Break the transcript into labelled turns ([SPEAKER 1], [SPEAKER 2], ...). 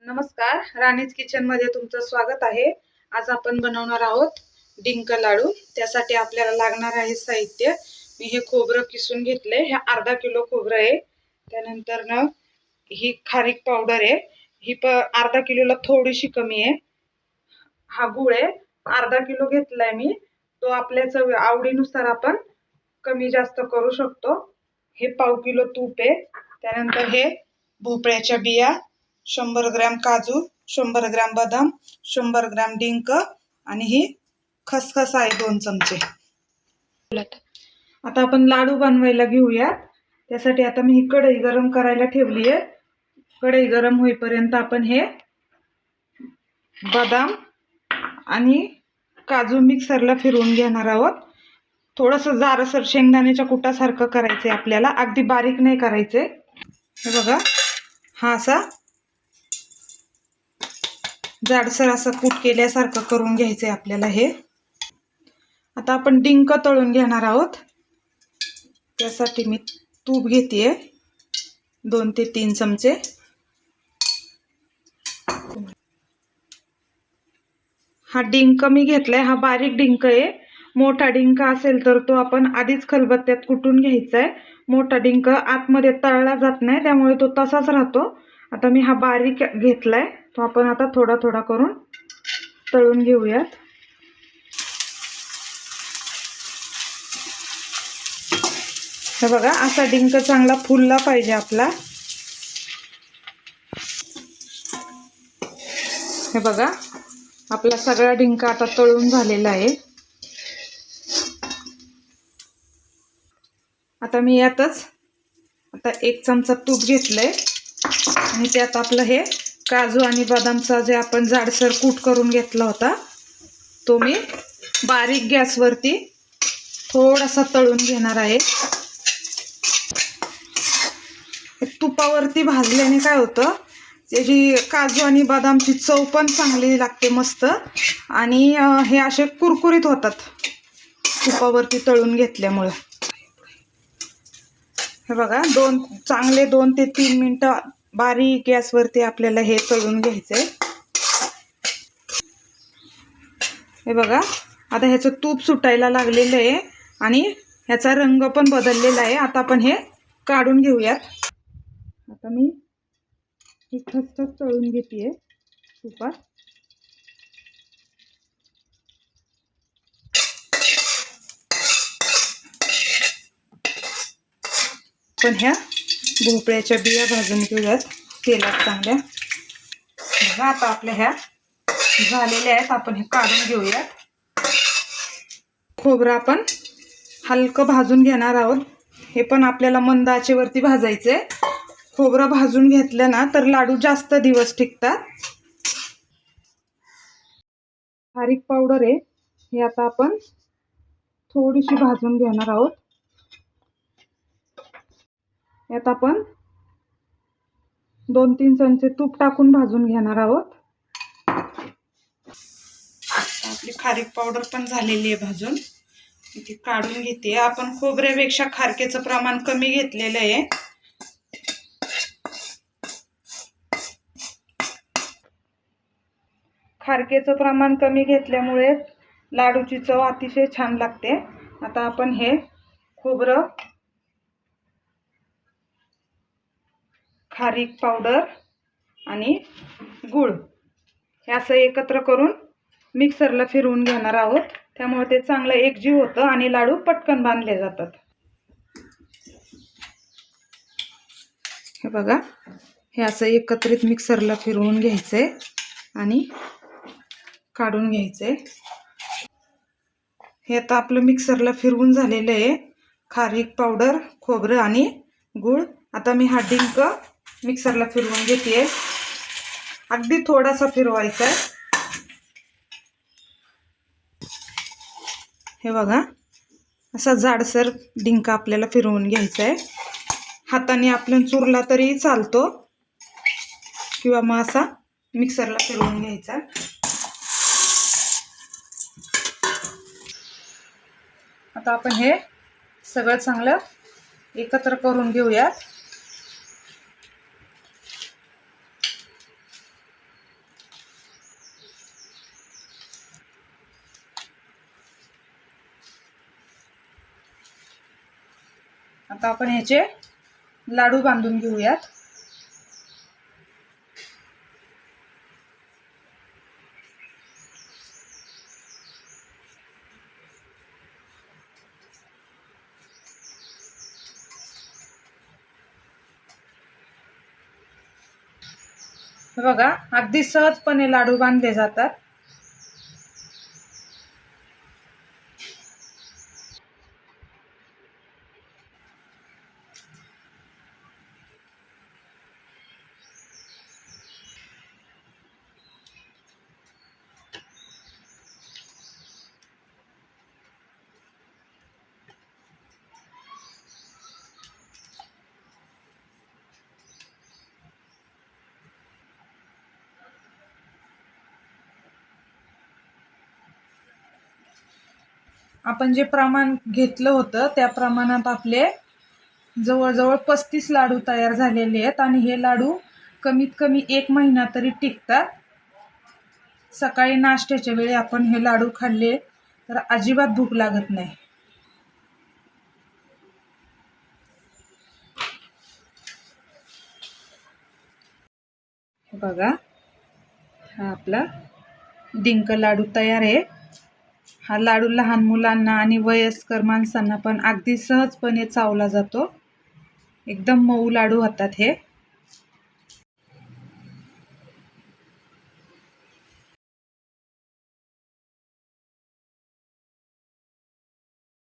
[SPEAKER 1] नमस्कार, राणीज किचन मध्ये तुमचं स्वागत आहे। आज आपण बनवणार आहोत डिंक लाडू। त्यासाठी आपल्याला लागणार आहे साहित्य। मी हे खोबरं किसून घेतले, हे अर्धा किलो खोबरं आहे। त्यानंतर ही खारीक पावडर आहे, ही अर्धा किलोला थोडीशी कमी आहे। हा गुळ आहे, अर्धा किलो घेतलाय मी, तो आपल्या आवडीनुसार आपण कमी जास्त करू शकतो। हे पाव किलो तूप आहे। त्यानंतर हे भोपळ्याच्या बिया, 100 ग्रॅम काजू, 100 ग्रॅम बदाम, 100 ग्रॅम डिंक आणि ही खसखस आहे 2 चमचे। आता आपण लाडू बनवायला घेऊया। त्यासाठी आता मी ही कढई गरम करायला ठेवली आहे। कढई गरम होईपर्यंत आपण हे बदाम आणि काजू मिक्सरला फिरवून घेणार आहोत। थोडंसं जाडसर शेंगदाण्याच्या कुटासारखं करायचे आपल्याला, अगदी बारीक नाही करायचे। हे बघा, हा असा जाडसर असं कूट केल्यासारखं करून घ्यायचंय आपल्याला हे। आता आपण डिंक तळून घेणार आहोत। त्यासाठी मी तूप घेतेय 2 ते 3 चमचे। हा डिंक मी घेतलाय, हा बारीक डिंक आहे। मोठा डिंक असेल तर तो आपण आधीच खलबत्त्यात कुटून घ्यायचा आहे। मोठा डिंक आतमध्ये तळला जात नाही, त्यामुळे तो तसाच राहतो। आता मी हा बारीक घेतलाय, तो आपण आता थोडा थोडा करून तळून घेऊयात। हे बघा, असा डिंक चांगला फुलला पाहिजे आपला। हे बघा, आपला सगळा डिंक आता तळून झालेला आहे। आता मी यातच 1 चमचा तूप घेतलंय आणि त्यात आपलं हे काजू आणि बदामचा जे आपण जाडसर कूट करून घेतला होता, तो मी बारीक गॅसवरती थोडासा तळून घेणार आहे। तुपावरती भाजल्याने काय होतं, त्याची काजू आणि बदामची चव पण चांगली लागते मस्त, आणि हे असे कुरकुरीत होतात तुपावरती तळून घेतल्यामुळे। हे बघा, चांगले 2 ते 3 मिनिटं बारीक गॅसवरती आपल्याला हे तळून घ्यायचंय। हे बघा, आता ह्याचं तूप सुटायला लागलेलं आहे आणि ह्याचा रंग पण बदललेला आहे। आता आपण हे काढून घेऊयात। आता मी हे खसखस तळून घेतेय तुपात। पण ह्या भोपळ्याच्या बिया भाजून घेऊयात तेलात चांगल्या। बघा, आता आपल्या ह्या झालेल्या आहेत, आपण हे काढून घेऊयात। खोबरं आपण हलकं भाजून घेणार आहोत। हे पण आपल्याला मंद आचेवरती भाजायचंय। खोबरं भाजून घेतलं ना तर लाडू जास्त दिवस टिकतात। खारीक पावडर आहे, हे आता आपण थोडीशी भाजून घेणार आहोत। यात आपण 2-3 चमचे तूप टाकून भाजून घेणार आहोत। आपली खारीक पावडर पण झालेली आहे भाजून, ती काढून घेते। आपण खोबऱ्यापेक्षा खारकेचं प्रमाण कमी घेतलेलं आहे। खारकेचं प्रमाण कमी घेतल्यामुळे लाडूची चव अतिशय छान लागते। आता आपण हे खोबरं, खारीक पावडर आणि गूळ हे असं एकत्र करून मिक्सरला फिरवून घेणार आहोत। त्यामुळे ते चांगलं एकजीव होतं आणि लाडू पटकन बांधले जातात। हे बघा, हे असं एकत्रित मिक्सरला फिरवून घ्यायचंय आणि काढून घ्यायचंय। हे आता आपलं मिक्सरला फिरवून झालेलं आहे, खारीक पावडर, खोबरं आणि गूळ। आता मी हा डिंक मिक्सरला फिरवून घेतेय, अगदी थोडासा फिरवायचा आहे। हे बघा, असा जाडसर डिंक आपल्याला फिरवून घ्यायचा आहे। हाताने आपण चुरला तरी चालतो किंवा मग असा मिक्सरला फिरवून घ्यायचा। आता आपण हे सगळं चांगलं एकत्र करून घेऊयात। आता आपण ह्याचे लाडू बांधून घेऊयात. बघा, अगदी सहजपणे लाडू बांधले जातात. आपण जे प्रमाण घेतलं होतं त्या प्रमाणात आपले जवळजवळ 35 लाडू तयार झालेले आहेत आणि हे लाडू कमीत कमी 1 महिना तरी टिकतात. सकाळी नाश्त्याच्या वेळी आपण हे लाडू खाल्ले तर अजिबात भूक लागत नाही. बघा, हा आपला डिंक लाडू तयार आहे. हा लाडू लहान मुलांना आणि वयस्कर माणसांना पण अगदी सहजपणे चावला जातो. एकदम मऊ लाडू होतात हे.